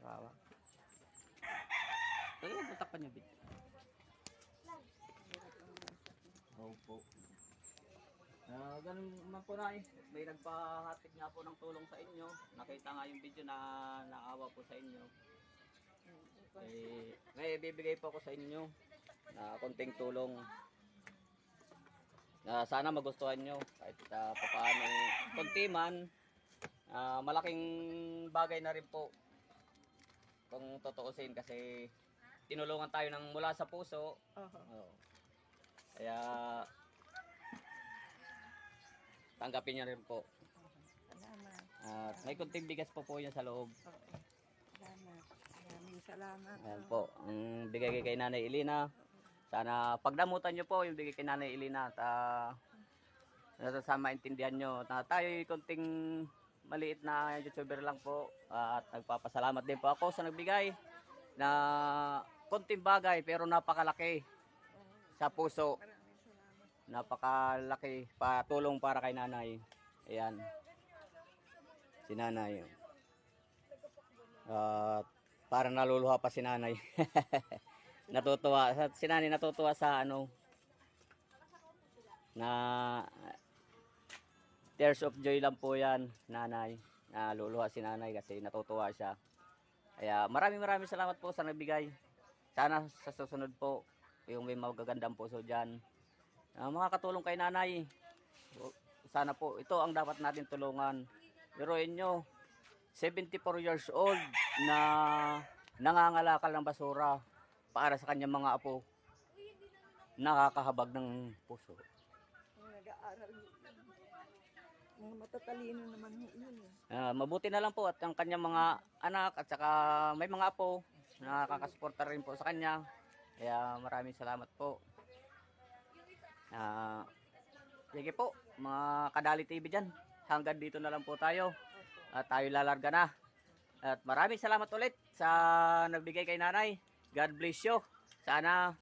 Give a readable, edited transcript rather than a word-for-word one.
kawa. Ito yung butak niyo, Bit. Opo. Ganun man po na eh. May nagpahatid nga po ng tulong sa inyo. Nakita nga yung video na naawa po sa inyo. May bibigay po ako sa inyo na konting tulong. Sana magustuhan nyo. Kahit paano konti man, malaking bagay na rin po. Kung totoosin kasi tinulungan tayo ng mula sa puso. Kaya tanggapin niyo rin po. Salamat. At may kunting bigas po yan sa loob. Salamat. Maraming salamat. Ayan po, ang bigay kay Nanay Elena. Sana pagdamutan nyo po yung bigay kay Nanay Elena. At sama intindihan nyo na tayo kunting maliit na YouTuber lang po. At nagpapasalamat din po ako sa nagbigay na kunting bagay pero napakalaki sa puso. Maraming salamat. Napakalaki patulong para kay Nanay. Ayan. Si Nanay. Parang naluluha pa si Nanay. Natutuwa. Si Nanay natutuwa sa ano na tears of joy lang po yan, Nanay. Naluluha si Nanay kasi natutuwa siya. Kaya maraming salamat po sa nagbigay. Sana sa susunod po yung may magagandang puso dyan. Mga katulong kay Nanay. Sana po ito ang dapat natin tulungan. Biruin nyo, 74 years old na nangangalakal ng basura para sa kanyang mga apo. Nakakahabag ng puso. Nag-aaral. Mga matatalino naman yun. Mabuti na lang po at ang kanyang mga anak at saka may mga apo nakakasuporta rin po sa kanya. Kaya maraming salamat po. Sige po, mga Kadali TV dyan. Hanggang dito na lang po tayo. At tayo lalarga na. At maraming salamat ulit sa nagbigay kay Nanay. God bless you. Sana